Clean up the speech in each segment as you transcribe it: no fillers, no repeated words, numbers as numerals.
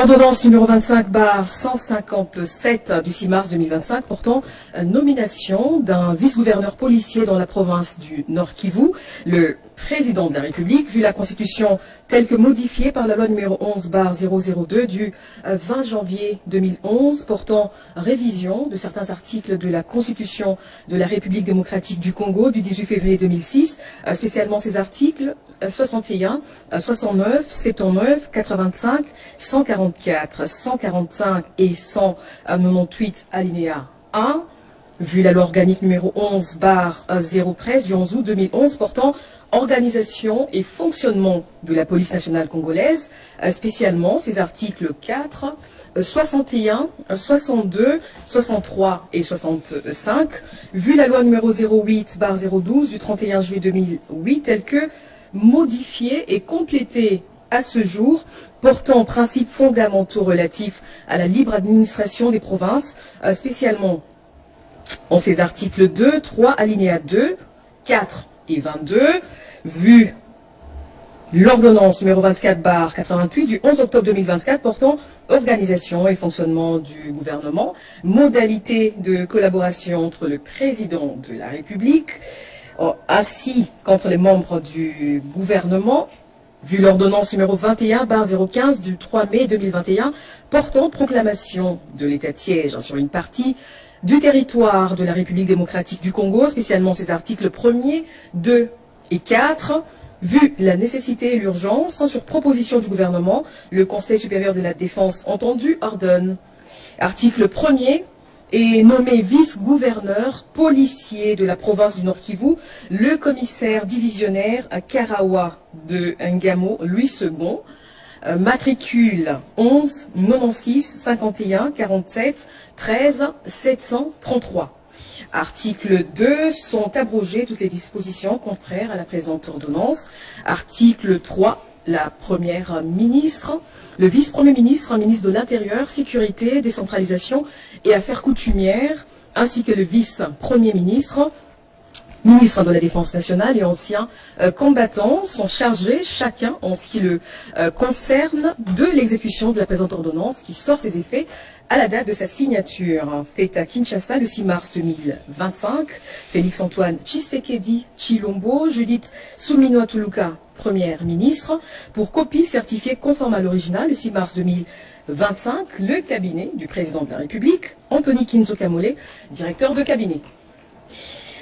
Ordonnance numéro 25/157 du 6 mars 2025 portant nomination d'un vice-gouverneur policier dans la province du Nord Kivu, le président de la République, vu la Constitution telle que modifiée par la loi numéro 11/002 du 20 janvier 2011 portant révision de certains articles de la Constitution de la République démocratique du Congo du 18 février 2006, spécialement ces articles 61, 69, 79, 85, 144, 145 et 198 alinéa 1, vu la loi organique numéro 11/013 du 11 août 2011 portant organisation et fonctionnement de la police nationale congolaise, spécialement ces articles 4, 61, 62, 63 et 65, vu la loi numéro 08/012 du 31 juillet 2008 telle que modifiée et complétée à ce jour, portant principes fondamentaux relatifs à la libre administration des provinces, spécialement en ces articles 2, 3, alinéa 2, 4 et 22, vu l'ordonnance numéro 24/88 du 11 octobre 2024 portant organisation et fonctionnement du gouvernement, modalités de collaboration entre le président de la République, ainsi qu'entre les membres du gouvernement, vu l'ordonnance numéro 21/015 du 3 mai 2021 portant proclamation de l'état de siège sur une partie du territoire de la République démocratique du Congo, spécialement ses articles 1er, 2 et 4, vu la nécessité et l'urgence, sur proposition du gouvernement, le Conseil supérieur de la défense entendu ordonne. Article 1er, est nommé vice-gouverneur policier de la province du Nord Kivu, le commissaire divisionnaire à Karawa de Ngamo, Louis II, matricule 11 96 51 47 13 733. Article 2, sont abrogées toutes les dispositions contraires à la présente ordonnance. Article 3, la première ministre, le vice-premier ministre, ministre de l'Intérieur, Sécurité, Décentralisation et Affaires coutumières, ainsi que le vice-premier ministre, ministre de la Défense nationale et anciens combattants sont chargés, chacun en ce qui le concerne, de l'exécution de la présente ordonnance qui sort ses effets à la date de sa signature. Faite à Kinshasa le 6 mars 2025, Félix-Antoine Tshisekedi Tshilombo, Judith Suminwa Tuluka, première ministre, pour copie certifiée conforme à l'original le 6 mars 2025, le cabinet du président de la République, Anthony Kinzo Kamole, directeur de cabinet.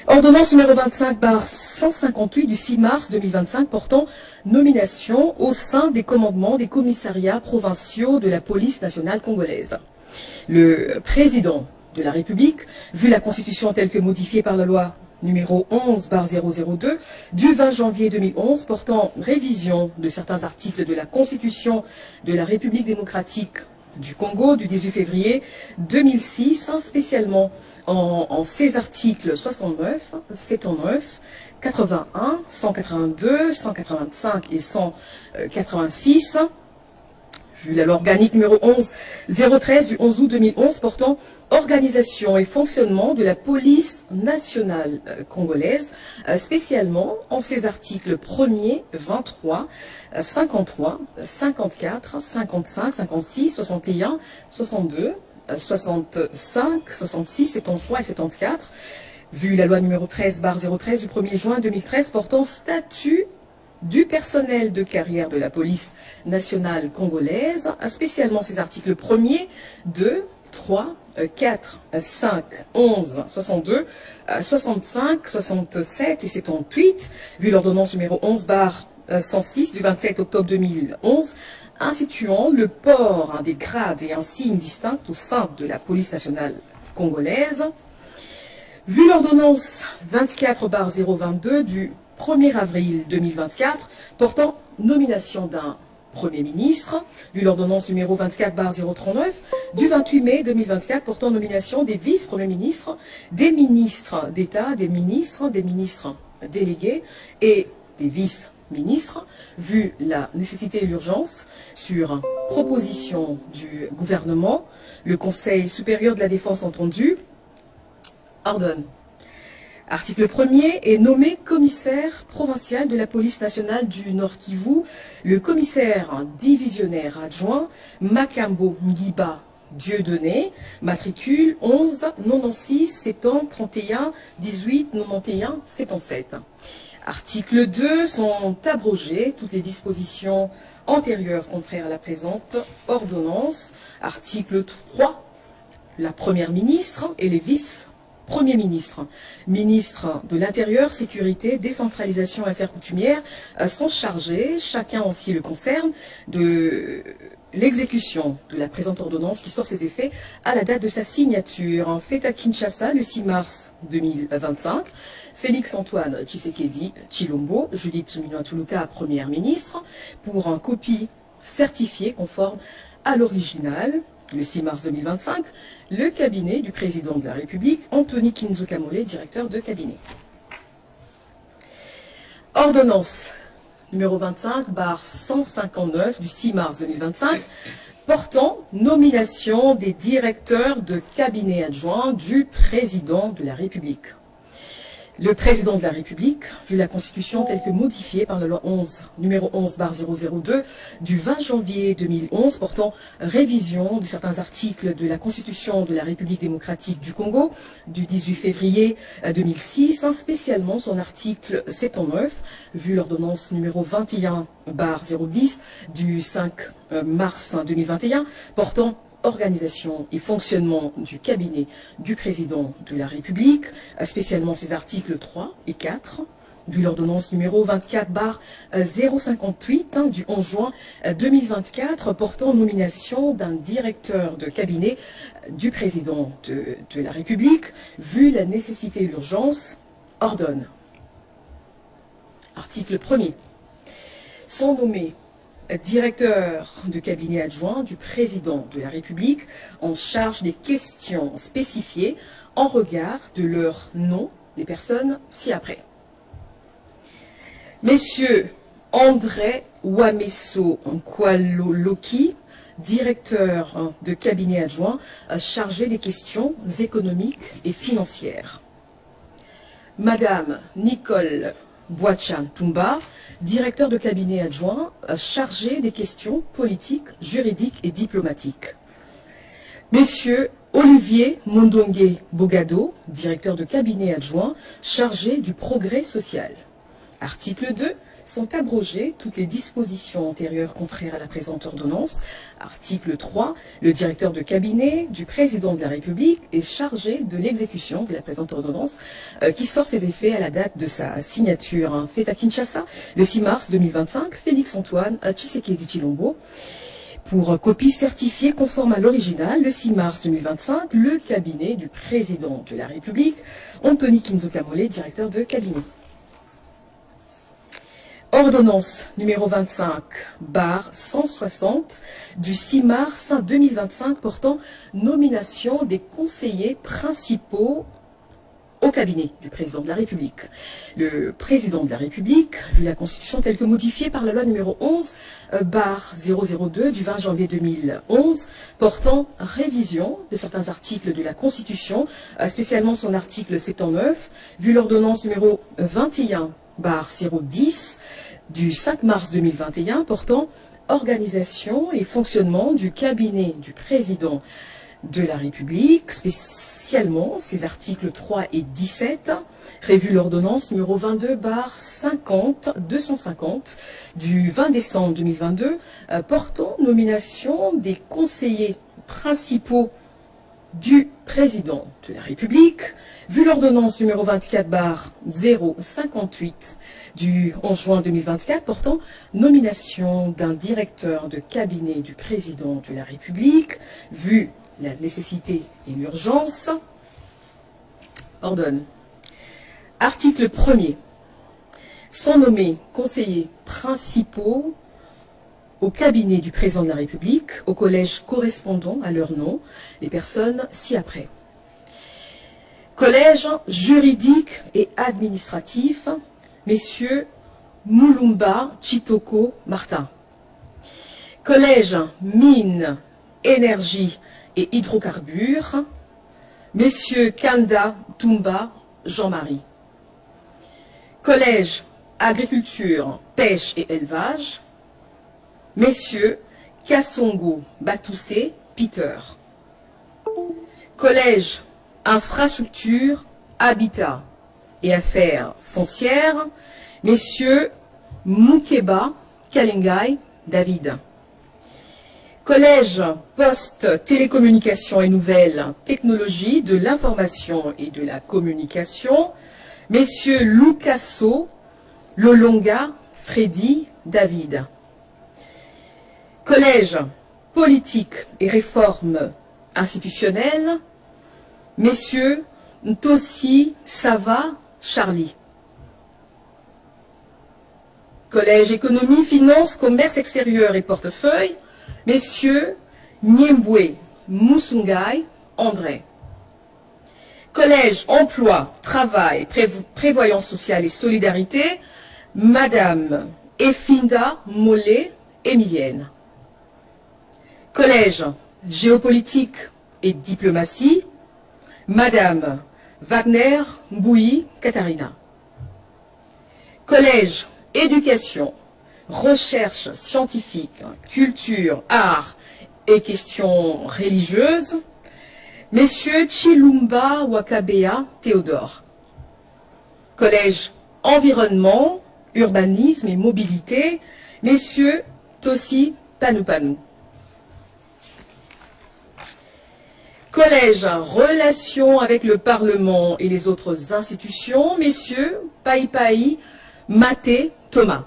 Ordonnance numéro 25/158 du 6 mars 2025 portant nomination au sein des commandements des commissariats provinciaux de la police nationale congolaise. Le président de la République, vu la Constitution telle que modifiée par la loi numéro 11/002 du 20 janvier 2011 portant révision de certains articles de la Constitution de la République démocratique du Congo du 18 février 2006, spécialement en ces articles 69, 79, 81, 182, 185 et 186, vu la loi organique numéro 11/013 du 11 août 2011 portant organisation et fonctionnement de la police nationale congolaise, spécialement en ces articles 1er, 23, 53, 54, 55, 56, 61, 62, 65, 66, 73 et 74, vu la loi numéro 13/013 du 1er juin 2013 portant statut du personnel de carrière de la police nationale congolaise, spécialement ces articles 1er, 2, 3, 4, 5, 11, 62, 65, 67 et 78, vu l'ordonnance numéro 11/106 du 27 octobre 2011, instituant le port des grades et un signe distinct au sein de la police nationale congolaise, vu l'ordonnance 24/022 du 1er avril 2024 portant nomination d'un Premier ministre, vu l'ordonnance numéro 24/039 du 28 mai 2024 portant nomination des vice-premiers ministres, des ministres d'État, des ministres délégués et des vice-ministres, vu la nécessité et l'urgence, sur proposition du gouvernement, le Conseil supérieur de la défense entendu ordonne. Article 1er est nommé commissaire provincial de la police nationale du Nord Kivu, le commissaire divisionnaire adjoint Makambo Ngiba Dieudonné, matricule 11 96 70 31 18 91 77. Article 2, sont abrogées toutes les dispositions antérieures contraires à la présente ordonnance. Article 3, la première ministre et les vice-premiers ministres, ministres de l'Intérieur, Sécurité, Décentralisation et Affaires coutumières sont chargés, chacun en ce qui le concerne, de l'exécution de la présente ordonnance qui sort ses effets à la date de sa signature. Faite à Kinshasa le 6 mars 2025, Félix Antoine Tshisekedi Tshilombo, Judith Suminwa Tuluka, première ministre, pour un copie certifiée conforme à l'original. Le 6 mars 2025, le cabinet du président de la République, Anthony Kinzo Kamole, directeur de cabinet. Ordonnance numéro 25/159 du 6 mars 2025 portant nomination des directeurs de cabinet adjoints du président de la République. Le président de la République, vu la Constitution telle que modifiée par la loi numéro 11/002 du 20 janvier 2011 portant révision de certains articles de la Constitution de la République démocratique du Congo du 18 février 2006, spécialement son article 79, vu l'ordonnance numéro 21/010 du 5 mars 2021 portant organisation et fonctionnement du cabinet du président de la République, spécialement ses articles 3 et 4, vu l'ordonnance numéro 24/058 du 11 juin 2024 portant nomination d'un directeur de cabinet du président de la République, vu la nécessité et l'urgence, ordonne. Article 1er. Sont nommés directeur de cabinet adjoint du président de la République en charge des questions spécifiées en regard de leur nom, les personnes ci-après. Messieurs André Wameso Nkwaloloki, directeur de cabinet adjoint chargé des questions économiques et financières. Madame Nicole Boachan Tumba, directeur de cabinet adjoint chargé des questions politiques, juridiques et diplomatiques. Messieurs Olivier Mondongue Bogado, directeur de cabinet adjoint chargé du progrès social. Article 2. Sont abrogées toutes les dispositions antérieures contraires à la présente ordonnance. Article 3. Le directeur de cabinet du président de la République est chargé de l'exécution de la présente ordonnance qui sort ses effets à la date de sa signature. Faite à Kinshasa le 6 mars 2025, Félix Antoine Tshisekedi Tshilombo. Pour copie certifiée conforme à l'original, le 6 mars 2025, le cabinet du président de la République, Anthony Kinzo Kamole, directeur de cabinet. Ordonnance numéro 25/160 du 6 mars 2025 portant nomination des conseillers principaux au cabinet du président de la République. Le président de la République, vu la Constitution telle que modifiée par la loi numéro 11/002 du 20 janvier 2011, portant révision de certains articles de la Constitution, spécialement son article 79, vu l'ordonnance numéro 21/010 du 5 mars 2021 portant organisation et fonctionnement du cabinet du président de la République, spécialement ses articles 3 et 17, prévu l'ordonnance numéro 22/250 du 20 décembre 2022 portant nomination des conseillers principaux du président de la République, vu l'ordonnance numéro 24/058 du 11 juin 2024 portant nomination d'un directeur de cabinet du président de la République, vu la nécessité et l'urgence, ordonne. Article 1er. Sont nommés conseillers principaux au cabinet du président de la République, au collège correspondant à leur nom, les personnes ci-après. Collège juridique et administratif, messieurs Moulumba Chitoko Martin. Collège mines, énergie et hydrocarbures, messieurs Kanda Tumba Jean-Marie. Collège Agriculture, Pêche et Élevage, Messieurs Kassongo Batoussé Peter. Collège Infrastructure, Habitat et Affaires foncières, Messieurs Moukeba Kalingai David. Collège Poste, Télécommunications et Nouvelles Technologies de l'Information et de la Communication, Messieurs Lucasso, Lolonga, Freddy, David. Collège Politique et Réforme Institutionnelle, Messieurs Ntossi, Sava, Charlie. Collège Économie, Finance, Commerce extérieur et Portefeuille, Messieurs Niemboué, Moussungai, André. Collège Emploi, Travail, Prévoyance sociale et Solidarité, Madame Efinda Mollet, Émilienne. Collège Géopolitique et Diplomatie, Madame Wagner Mbouyi, Katharina. Collège Éducation, Recherche scientifique, Culture, Art et questions religieuses, Messieurs Chilumba Wakabea Théodore. Collège Environnement, Urbanisme et Mobilité, Messieurs Tossi Panupanu. Collège Relations avec le Parlement et les autres institutions, Messieurs Paipai Maté Thomas.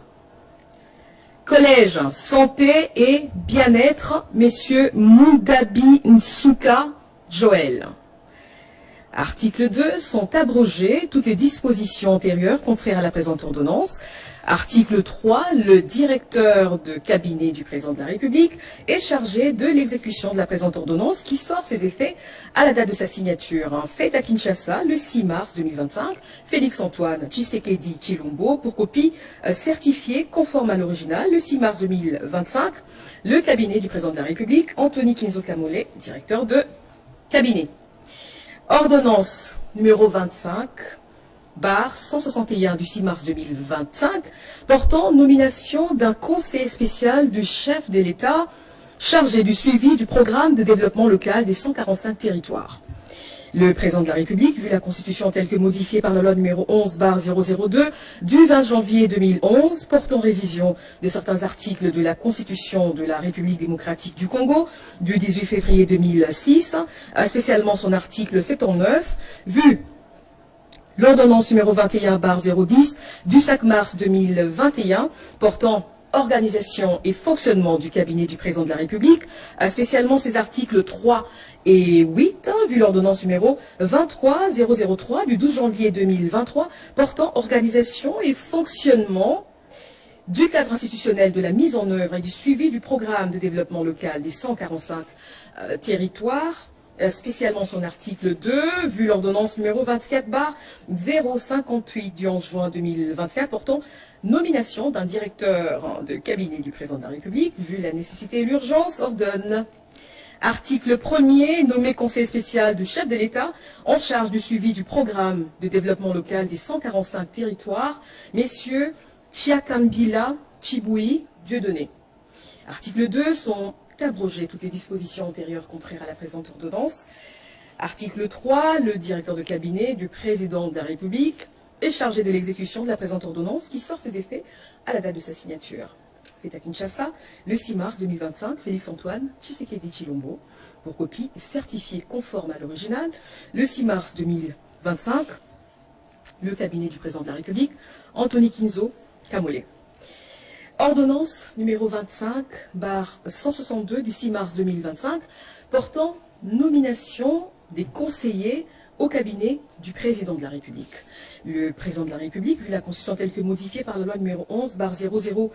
Collège Santé et Bien-être, Messieurs Mudabi Nsuka Joël. Article 2. Sont abrogées toutes les dispositions antérieures contraires à la présente ordonnance. Article 3. Le directeur de cabinet du président de la République est chargé de l'exécution de la présente ordonnance qui sort ses effets à la date de sa signature. Faite à Kinshasa le 6 mars 2025. Félix-Antoine Tshisekedi Tshilombo pour copie certifiée conforme à l'original le 6 mars 2025. Le cabinet du président de la République, Anthony Kinzo Kamole, directeur de cabinet. Ordonnance numéro 25, barre 161 du 6 mars 2025, portant nomination d'un conseiller spécial du chef de l'État chargé du suivi du programme de développement local des 145 territoires. Le président de la République, vu la Constitution telle que modifiée par la loi numéro 11/002 du 20 janvier 2011, portant révision de certains articles de la Constitution de la République démocratique du Congo du 18 février 2006, spécialement son article 79, vu l'ordonnance numéro 21/010 du 5 mars 2021 portant organisation et fonctionnement du cabinet du président de la République, spécialement ses articles 3 et 8, vu l'ordonnance numéro 23003 du 12 janvier 2023 portant organisation et fonctionnement du cadre institutionnel de la mise en œuvre et du suivi du programme de développement local des 145 territoires, spécialement son article 2, vu l'ordonnance numéro 24/058 du 11 juin 2024 portant nomination d'un directeur de cabinet du président de la République, vu la nécessité et l'urgence, ordonne. Article 1er, nommé conseiller spécial du chef de l'État en charge du suivi du programme de développement local des 145 territoires, messieurs Chiakambila Chiboui Dieudonné. Article 2, sont abrogées toutes les dispositions antérieures contraires à la présente ordonnance. Article 3, le directeur de cabinet du président de la République est chargé de l'exécution de la présente ordonnance qui sort ses effets à la date de sa signature. Fait à Kinshasa, le 6 mars 2025, Félix-Antoine Tshisekedi Tshilombo, pour copie certifiée conforme à l'original, le 6 mars 2025, le cabinet du président de la République, Anthony Kinzo Kamole. Ordonnance numéro 25/162 du 6 mars 2025, portant nomination des conseillers au cabinet du président de la République. Le président de la République, vu la Constitution telle que modifiée par la loi numéro 11/002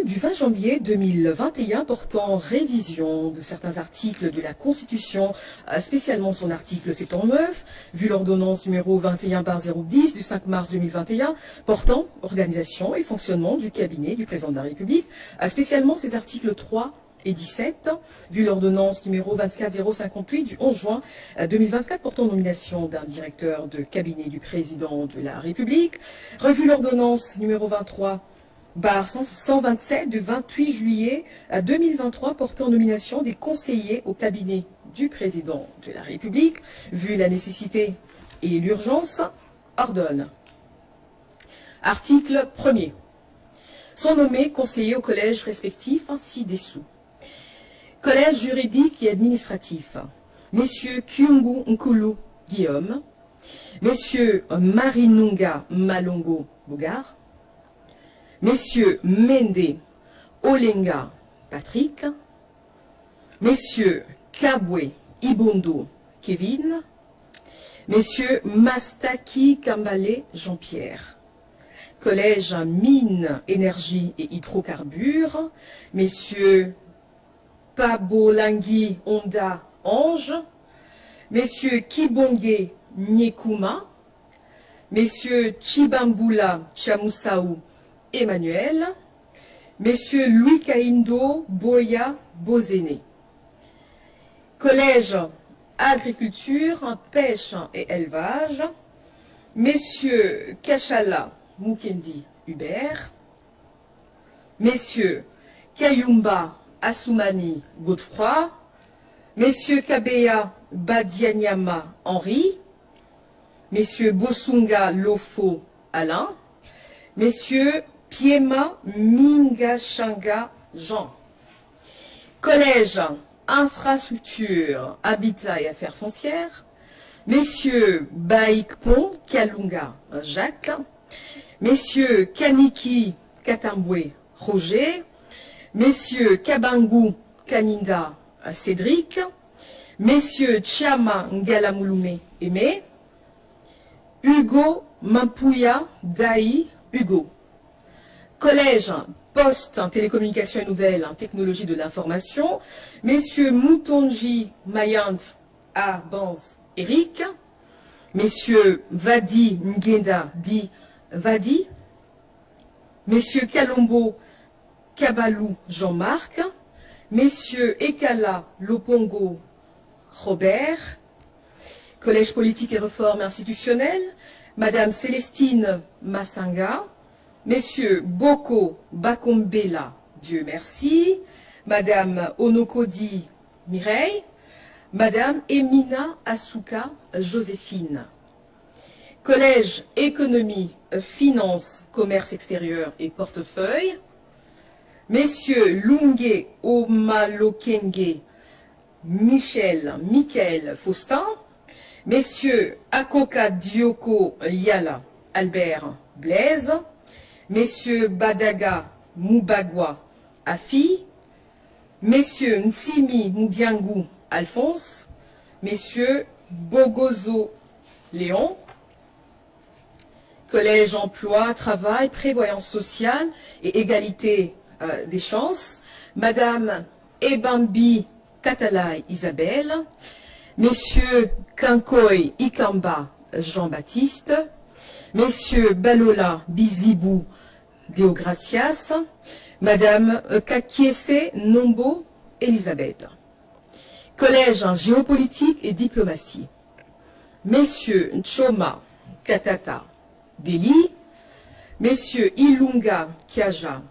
du 20 janvier 2021 portant révision de certains articles de la Constitution, spécialement son article 79, vu l'ordonnance numéro 21/010 du 5 mars 2021 portant organisation et fonctionnement du cabinet du président de la République, spécialement ses articles 3 et 17, vu l'ordonnance numéro 24058 du 11 juin 2024 portant nomination d'un directeur de cabinet du président de la République, revu l'ordonnance numéro 23/127 du 28 juillet 2023 portant nomination des conseillers au cabinet du président de la République, vu la nécessité et l'urgence, ordonne. Article 1er. Sont nommés conseillers au collège respectif ci-dessous. Collège juridique et administratif. Messieurs Kyungu Nkulu Guillaume. Messieurs Marinunga Malongo Bogar. Messieurs Mende Olenga Patrick. Messieurs Kabwe Ibondo Kevin. Messieurs Mastaki Kambale Jean-Pierre. Collège Mines, Énergie et Hydrocarbures, Messieurs Pabolangui Onda Ange, Messieurs Kibonge Nyekuma, Messieurs Chibambula Chamoussaou Emmanuel, Messieurs Louis Kaindo Boya Bozene. Collège Agriculture, Pêche et Élevage, Messieurs Kachala Mukendi Hubert, Messieurs Kayumba Assoumani Godefroy, Messieurs Kabea Badianyama Henri, Messieurs Bosunga Lofo Alain, Messieurs Piema Mingashanga Jean. Collège Infrastructure, Habitat et Affaires foncières, Messieurs Baïkpon Kalunga Jacques, Messieurs Kaniki Katambwe Roger, Messieurs Kabangu Kaninda Cédric, Messieurs Chiama Ngalamulume Aimé, Hugo Mampouya Daï Hugo. Collège Poste, Télécommunications et Nouvelles, Technologie de l'Information, Messieurs Moutonji Mayant A. Banz Eric, Messieurs Vadi Ngenda Di Vadi, Messieurs Kalombo Kabalou Jean-Marc, Messieurs Ekala Lopongo Robert. Collège politique et réforme institutionnelle, Madame Célestine Massanga, Messieurs Boko Bakombela, Dieu merci, Madame Onokodi Mireille, Madame Emina Asuka Joséphine. Collège Économie, Finance, Commerce extérieur et Portefeuille, Messieurs Lunge Omalokenge Michael Faustin, Messieurs Akoka Dioko Yala Albert Blaise, Messieurs Badaga Moubagwa Afi, Messieurs Ntsimi Moudiangou Alphonse, Messieurs Bogozo Léon. Collège Emploi, Travail, Prévoyance sociale et Égalité des chances, Madame Ebambi Katalai Isabelle, Messieurs Kankoy Ikamba Jean-Baptiste, Messieurs Balola Bizibou Deogracias, Madame Kakiese Nombo Elisabeth. Collège en géopolitique et diplomatie, Messieurs Nchoma Katata Deli, Messieurs Ilunga Kiaja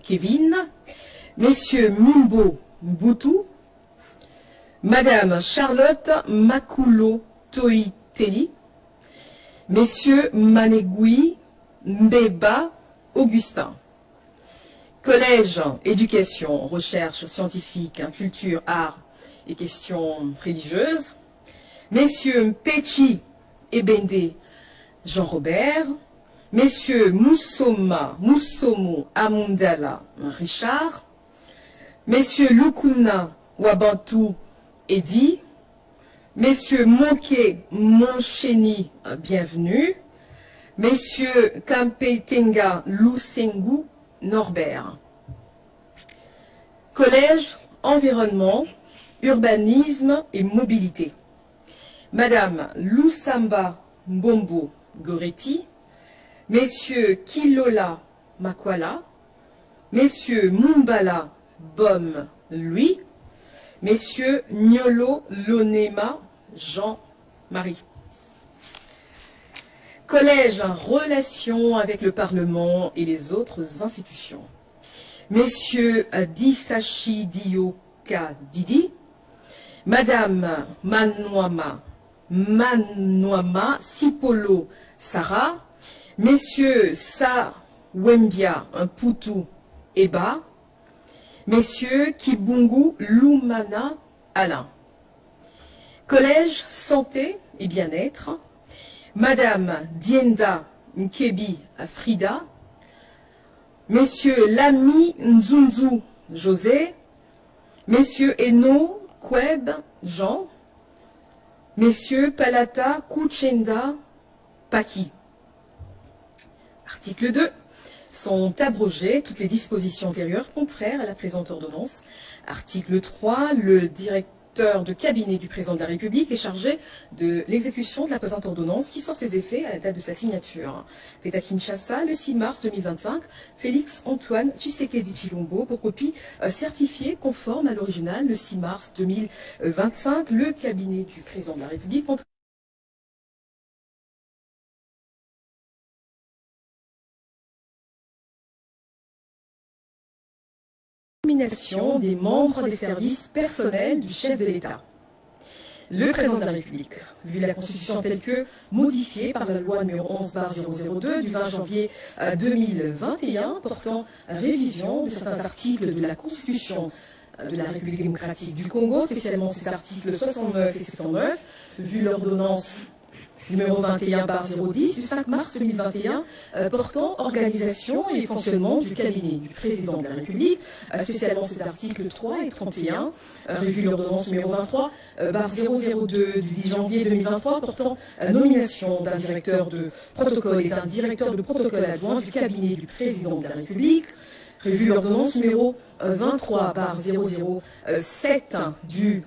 Kevin, Messieurs Mumbo Mbutu, Madame Charlotte Makulo Toiteli, Messieurs Manegui Mbeba Augustin. Collège Éducation, Recherche scientifique, Culture, Arts et questions religieuses, Messieurs Mpechi Ebende Jean-Robert, Messieurs Moussomo Amundala Richard, Messieurs Lukuna Wabantu Edi, Messieurs Monke Moncheni bienvenue, Messieurs Kampetenga Lusengu Norbert. Collège Environnement, Urbanisme et Mobilité, Madame Lusamba Mbombo Goretti, Messieurs Kilola Makwala, Messieurs Mumbala Bom Louis. Messieurs Niolo Lonema Jean-Marie. Collège, relation avec le Parlement et les autres institutions. Messieurs Disachi Dioka Didi. Madame Manouama Sipolo Sarah. Messieurs Sa Wembia Mputu Eba. Messieurs Kibungu Lumana Alain. Collège Santé et Bien-être. Madame Dienda Nkebi Frida. Messieurs Lami Nzunzu José. Messieurs Eno Kweb Jean. Messieurs Palata Kuchenda Paki. Article 2. Sont abrogées toutes les dispositions antérieures contraires à la présente ordonnance. Article 3. Le directeur de cabinet du président de la République est chargé de l'exécution de la présente ordonnance qui sort ses effets à la date de sa signature. Fait à Kinshasa le 6 mars 2025, Félix Antoine Tshisekedi Tshilombo pour copie certifiée conforme à l'original le 6 mars 2025. Le cabinet du président de la République nomination des membres des services personnels du chef de l'État. Le président de la République, vu la Constitution telle que modifiée par la loi numéro 11/002 du 20 janvier 2021 portant révision de certains articles de la Constitution de la République démocratique du Congo, spécialement ces articles 69 et 79, vu l'ordonnance numéro 21/010 du 5 mars 2021 portant organisation et fonctionnement du cabinet du président de la République, spécialement ces articles 3 et 31, revu l'ordonnance numéro 23/002 du 10 janvier 2023 portant nomination d'un directeur de protocole et d'un directeur de protocole adjoint du cabinet du président de la République, revu l'ordonnance numéro 23/007 du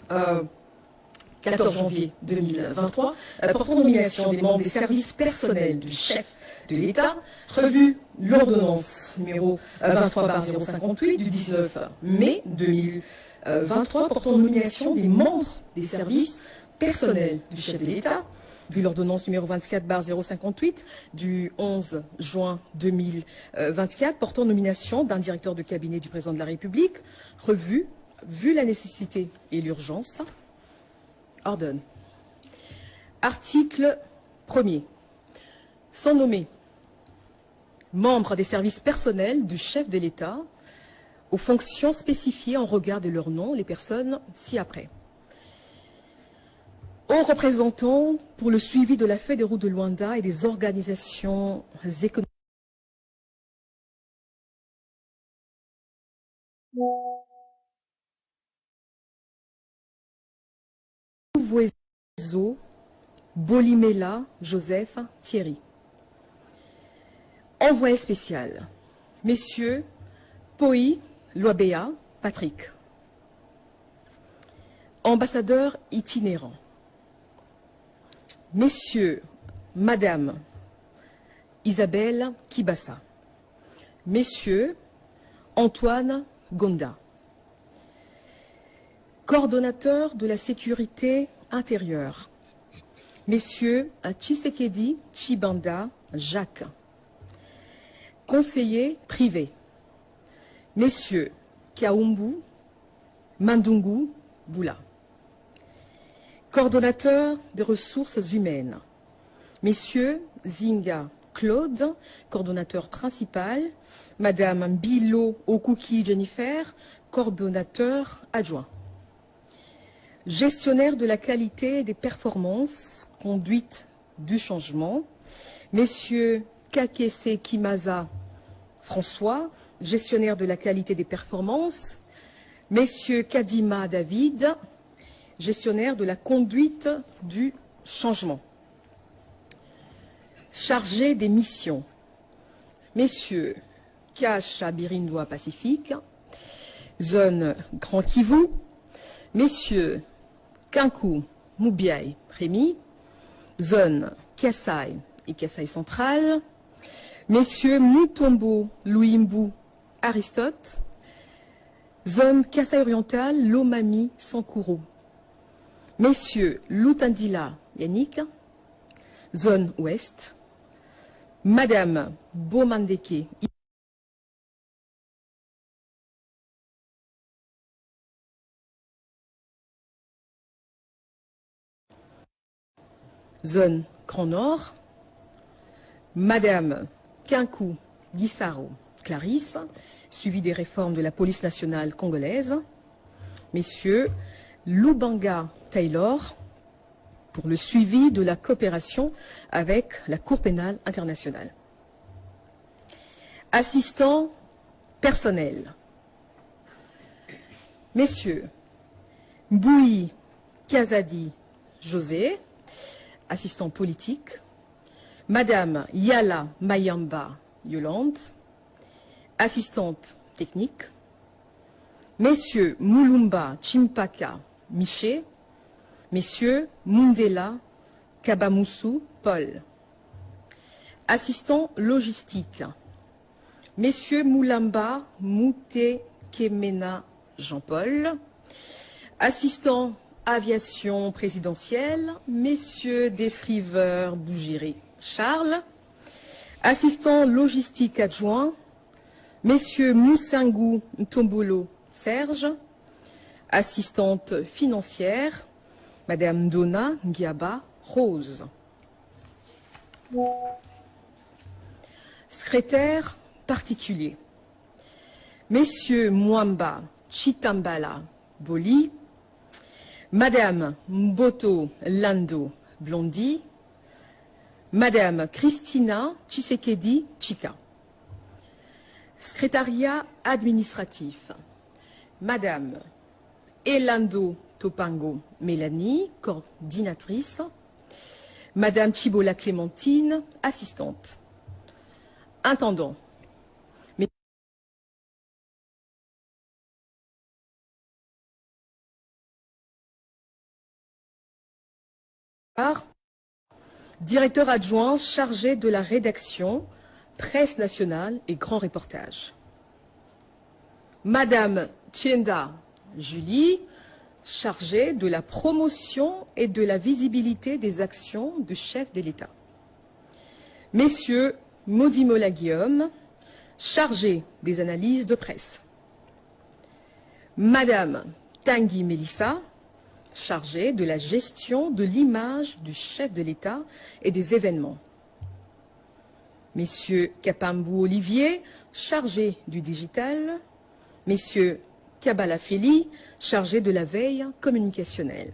14 janvier 2023, portant nomination des membres des services personnels du chef de l'État, revu l'ordonnance numéro 23/058 du 19 mai 2023, portant nomination des membres des services personnels du chef de l'État, vu l'ordonnance numéro 24/058 du 11 juin 2024, portant nomination d'un directeur de cabinet du président de la République, revu, vu la nécessité et l'urgence, ordonne. Article 1er. Sont nommés membres des services personnels du chef de l'État aux fonctions spécifiées en regard de leur nom, les personnes ci-après. Aux représentants pour le suivi de la feuille de route de Luanda et des organisations économiques. Voiseau, Bolimela, Joseph, Thierry. Envoyé spécial, messieurs Poi, Loabea, Patrick. Ambassadeur itinérant, messieurs, madame, Isabelle Kibassa. Messieurs, Antoine Gonda. Coordonnateur de la sécurité intérieure, messieurs Tshisekedi Tshibanda Jacques. Conseiller privé, messieurs Kaumbu Mandungu Boula. Coordonnateur des ressources humaines, messieurs Zinga Claude, coordonnateur principal, madame Mbilo Okuki Jennifer, coordonnateur adjoint. Gestionnaire de la qualité et des performances, conduite du changement, messieurs Kakese Kimaza François, gestionnaire de la qualité des performances, messieurs Kadima David, gestionnaire de la conduite du changement. Chargé des missions, messieurs Kacha Birindois Pacifique, zone Grand Kivu, messieurs Kinkou Moubiaï Rémi, zone Kassai et Kassai Central, messieurs Mutombo Louimbu Aristote, Zone Kasaï orientale, Lomami, Sankuru. Messieurs Lutandila Yannick. Zone ouest. Madame Bomandeke. Zone Grand Nord. Madame Kinkou Gisaro Clarisse, suivi des réformes de la police nationale congolaise. Messieurs Lubanga Taylor, pour le suivi de la coopération avec la Cour pénale internationale. Assistants personnels. Messieurs Boui Kazadi José, assistant politique. Madame Yala Mayamba Yolande, assistante technique. Messieurs Mulumba Chimpaka Miché. Messieurs Mundela Kabamusu Paul, assistant logistique. Messieurs Moulamba Mouté Kemena Jean-Paul, assistant aviation présidentielle. Messieurs Descriveur Bougiri Charles, assistant logistique adjoint. Messieurs Moussangou Ntombolo Serge, assistante financière. Madame Donna Ngiaba Rose. Secrétaire particulier. Messieurs Mwamba Chitambala Boli. Madame Mboto Lando Blondi. Madame Christina Tshisekedi Chika. Secrétariat administratif. Madame Elando Topango Mélanie, coordinatrice. Madame Chibola Clémentine, assistante. Intendant. Directeur adjoint chargé de la rédaction, presse nationale et grand reportage. Madame Tienda Julie, chargée de la promotion et de la visibilité des actions du chef de l'État. Messieurs Maudimola Guillaume, chargé des analyses de presse. Madame Tanguy Mélissa, chargée de la gestion de l'image du chef de l'État et des événements. Messieurs Kapambou Olivier, chargé du digital. Messieurs Kabala Feli, chargé de la veille communicationnelle.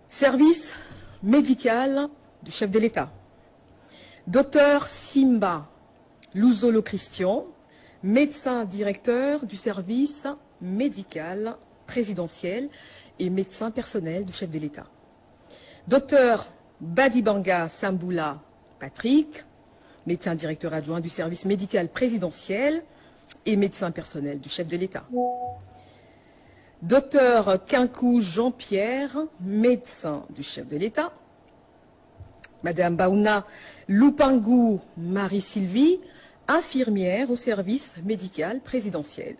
Service médical du chef de l'État. Docteur Simba Louzolo Christian, médecin directeur du service médical présidentiel et médecin personnel du chef de l'État. Docteur Badibanga Samboula Patrick, médecin directeur adjoint du service médical présidentiel et médecin personnel du chef de l'État. Docteur Kinkou Jean-Pierre, médecin du chef de l'État. Madame Baouna Lupangou Marie-Sylvie, infirmière au service médical présidentiel.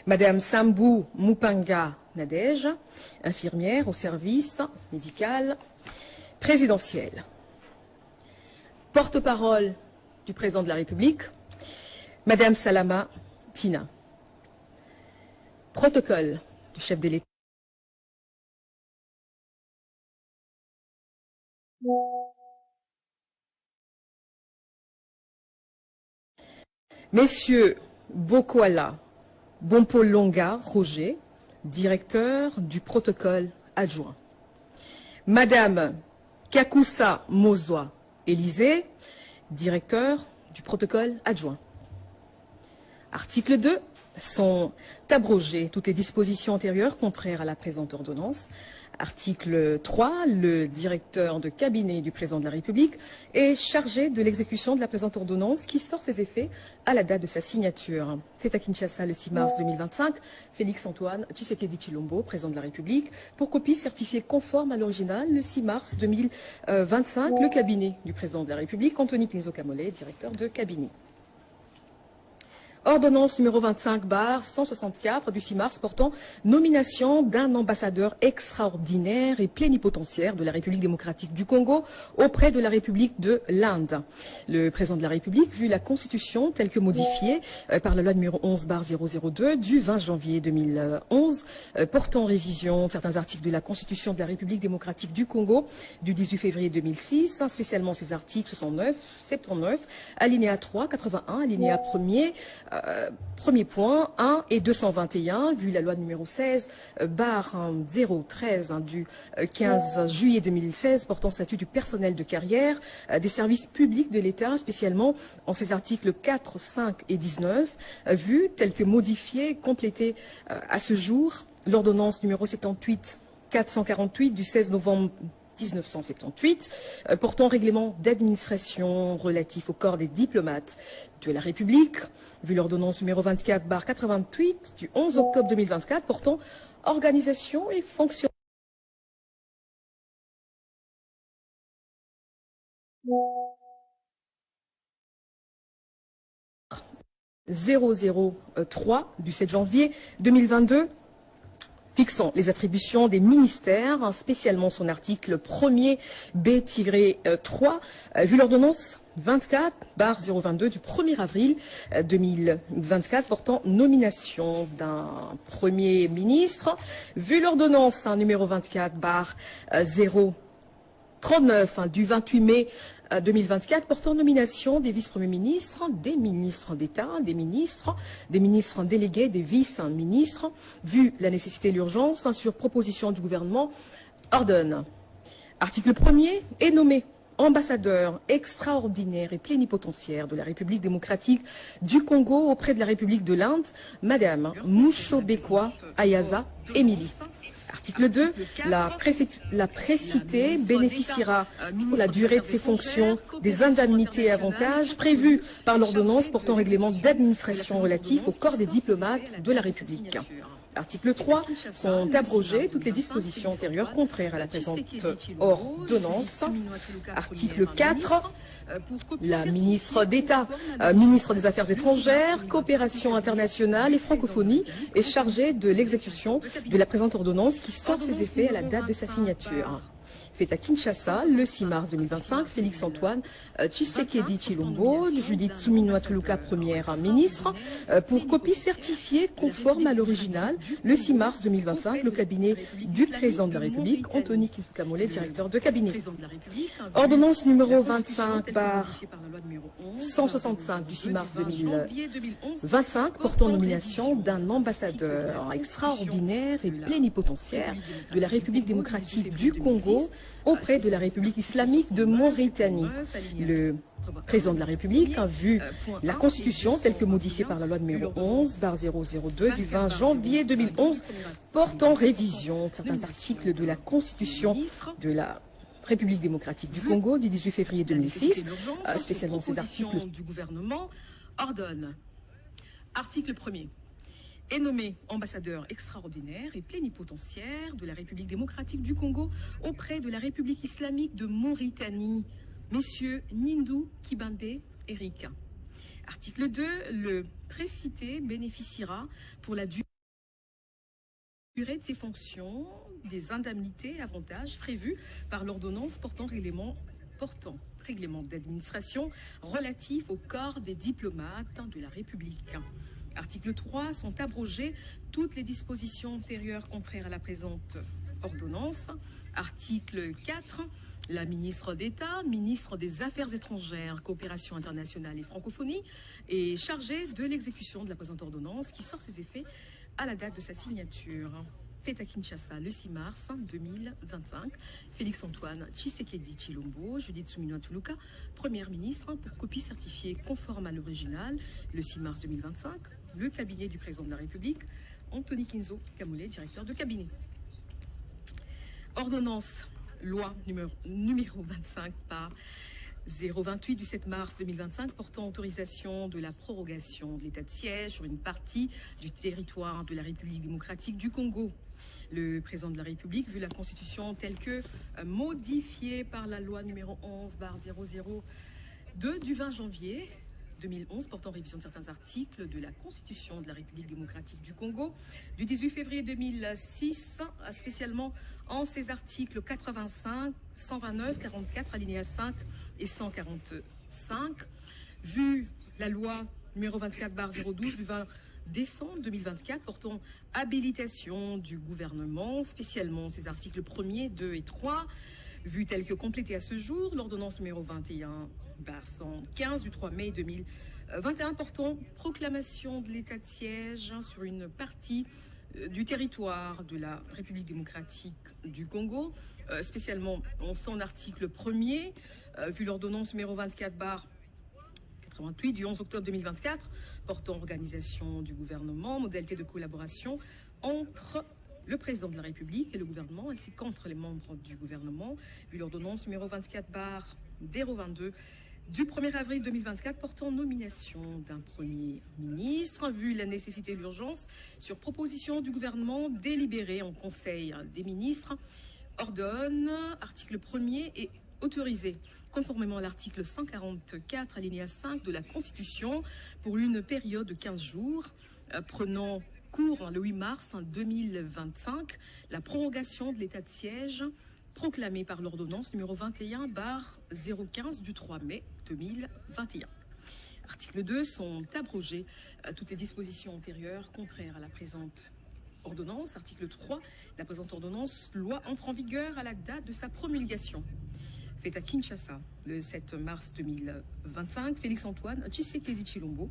Madame Sambou Mupanga Nadège, infirmière au service médical présidentiel. Porte-parole du président de la République, Madame Salama Tina. Protocole du chef de l'État. Messieurs Bokwala Bompolonga Roger, directeur du protocole adjoint. Madame Kakusa Mozwa Élysée, directeur du protocole adjoint. Article 2. Sont abrogées toutes les dispositions antérieures contraires à la présente ordonnance. Article 3. Le directeur de cabinet du président de la République est chargé de l'exécution de la présente ordonnance qui sort ses effets à la date de sa signature. Fait à Kinshasa le 6 mars 2025, Félix-Antoine Tshisekedi Tshilombo, président de la République, pour copie certifiée conforme à l'original le 6 mars 2025, le cabinet du président de la République, Anthony Knizo Kamole, directeur de cabinet. Ordonnance numéro 25/164 du 6 mars portant nomination d'un ambassadeur extraordinaire et plénipotentiaire de la République démocratique du Congo auprès de la République de l'Inde. Le président de la République, vu la Constitution telle que modifiée par la loi numéro 11/002 du 20 janvier 2011 portant révision de certains articles de la Constitution de la République démocratique du Congo du 18 février 2006, spécialement ces articles 69, 79, alinéa 3, 81, alinéa 1er, premier point, 1 et 221, vu la loi numéro 16/013 du 15 juillet 2016 portant statut du personnel de carrière des services publics de l'État, spécialement en ces articles 4, 5 et 19, vu tel que modifié, complété à ce jour, l'ordonnance numéro 78/448 du 16 novembre 1978, portant règlement d'administration relatif au corps des diplomates de la République, vu l'ordonnance numéro 24/88 du 11 octobre 2024, portant organisation et fonctionnement 003 du 7 janvier 2022, fixant les attributions des ministères, spécialement son article 1er B-3, vu l'ordonnance 24/022 du 1er avril 2024 portant nomination d'un Premier ministre, vu l'ordonnance numéro 24/039 du 28 mai 2024 portant nomination des vice-premiers ministres, des ministres d'État, des ministres délégués, des vice-ministres, vu la nécessité et l'urgence, sur proposition du gouvernement, ordonne. Article 1er est nommé ambassadeur extraordinaire et plénipotentiaire de la République démocratique du Congo auprès de la République de l'Inde, Madame Mushobekwa Ayaza Emily. Article 2, la précitée bénéficiera pour la durée de ses fonctions des indemnités et avantages prévus par l'ordonnance portant règlement d'administration relatif au corps des diplomates de la République. Article 3, sont abrogées toutes les dispositions antérieures contraires à la présente ordonnance. Article 4, la ministre d'État, ministre des Affaires étrangères, coopération internationale et francophonie est chargée de l'exécution de la présente ordonnance qui sort ses effets à la date de sa signature. Fait à Kinshasa, le 6 mars 2025, Félix-Antoine Tshisekedi Tshilombo, Judith Suminwa Tuluka, première ministre, pour copie certifiée conforme à l'original, le 6 mars 2025, le cabinet du président de la République, Anthony Kizoukamole, directeur de cabinet. Ordonnance numéro 25/165 du 6 mars 2025, portant nomination d'un ambassadeur extraordinaire et plénipotentiaire de la République démocratique du Congo auprès de la République islamique de Mauritanie. Le président de la République a vu la Constitution telle que modifiée par la loi numéro 11/002 du 20 janvier 2011 portant révision de certains articles de la Constitution de la République démocratique du Congo du 18 février 2006, spécialement ces articles du gouvernement, ordonne. Article 1er. Est nommé ambassadeur extraordinaire et plénipotentiaire de la République démocratique du Congo auprès de la République islamique de Mauritanie, messieurs Nindou Kibambe Eric. Article 2, le précité bénéficiera pour la durée de ses fonctions des indemnités et avantages prévus par l'ordonnance portant règlement d'administration relatif au corps des diplomates de la République. Article 3, sont abrogées toutes les dispositions antérieures contraires à la présente ordonnance. Article 4, la ministre d'État, ministre des Affaires étrangères, coopération internationale et francophonie, est chargée de l'exécution de la présente ordonnance qui sort ses effets à la date de sa signature. Fait à Kinshasa, le 6 mars 2025, Félix-Antoine Tshisekedi Tshilombo, Judith Suminwa Tuluka, première ministre, pour copie certifiée conforme à l'original, le 6 mars 2025, le cabinet du président de la République, Anthony Kizoukamole, directeur de cabinet. Ordonnance, loi numéro 25 par 028 du 7 mars 2025 portant autorisation de la prorogation de l'état de siège sur une partie du territoire de la République démocratique du Congo. Le président de la République, vu la Constitution telle que modifiée par la loi numéro 11/002 du 20 janvier 2011 portant révision de certains articles de la Constitution de la République démocratique du Congo du 18 février 2006, spécialement en ses articles 85, 129, 44, alinéa 5 et 145, vu la loi numéro 24/012 du 20 décembre 2024 portant habilitation du gouvernement, spécialement ses articles 1er, 2 et 3, vu tel que complété à ce jour, l'ordonnance numéro 21/115 du 3 mai 2021 portant proclamation de l'état de siège sur une partie du territoire de la République démocratique du Congo, spécialement en son article 1er, vu l'ordonnance numéro 24/88 du 11 octobre 2024 portant organisation du gouvernement, modalité de collaboration entre le président de la République et le gouvernement, ainsi qu'entre les membres du gouvernement, vu l'ordonnance numéro 24/022 du 1er avril 2024 portant nomination d'un Premier ministre, vu la nécessité et l'urgence, sur proposition du gouvernement délibéré en Conseil des ministres, ordonne, article 1er, et autorisé, conformément à l'article 144, alinéa 5 de la Constitution, pour une période de 15 jours, prenant cours le 8 mars 2025, la prorogation de l'état de siège proclamée par l'ordonnance numéro 21/015 du 3 mai 2021. Article 2, sont abrogées toutes les dispositions antérieures contraires à la présente ordonnance. Article 3, la présente ordonnance, loi, entre en vigueur à la date de sa promulgation. Fait à Kinshasa le 7 mars 2025, Félix-Antoine Tshisekedi Tshilombo,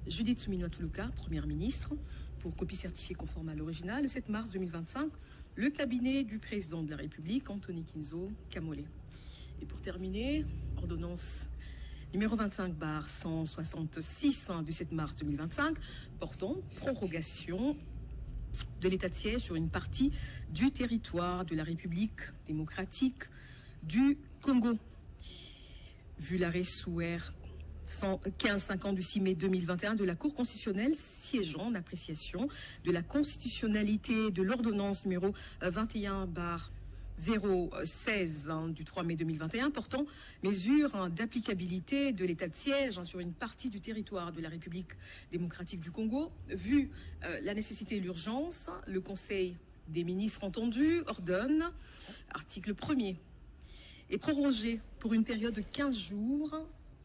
Judith Suminwa Tuluka, Première ministre, pour copie certifiée conforme à l'original. Le 7 mars 2025, le cabinet du président de la République, Anthony Kinzo Kamole. Et pour terminer, ordonnance numéro 25/166 du 7 mars 2025, portant prorogation de l'état de siège sur une partie du territoire de la République démocratique du Congo. Vu l'arrêt sous R 115-50 du 6 mai 2021 de la Cour constitutionnelle siégeant en appréciation de la constitutionnalité de l'ordonnance numéro 21/016 du 3 mai 2021 portant mesures d'applicabilité de l'état de siège sur une partie du territoire de la République démocratique du Congo, vu la nécessité et l'urgence, le Conseil des ministres entendu ordonne, article 1er, est prorogé pour une période de 15 jours,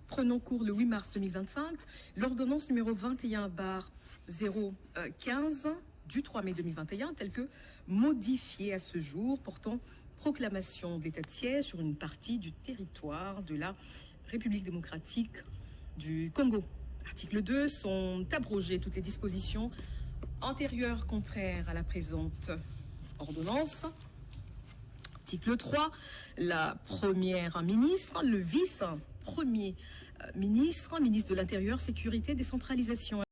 prenant cours le 8 mars 2025, l'ordonnance numéro 21/015 du 3 mai 2021, telle que modifiée à ce jour, portant proclamation d'état de siège sur une partie du territoire de la République démocratique du Congo. Article 2, sont abrogées toutes les dispositions antérieures contraires à la présente ordonnance. Article 3, la première ministre, le vice-premier ministre, ministre de l'Intérieur, Sécurité, Décentralisation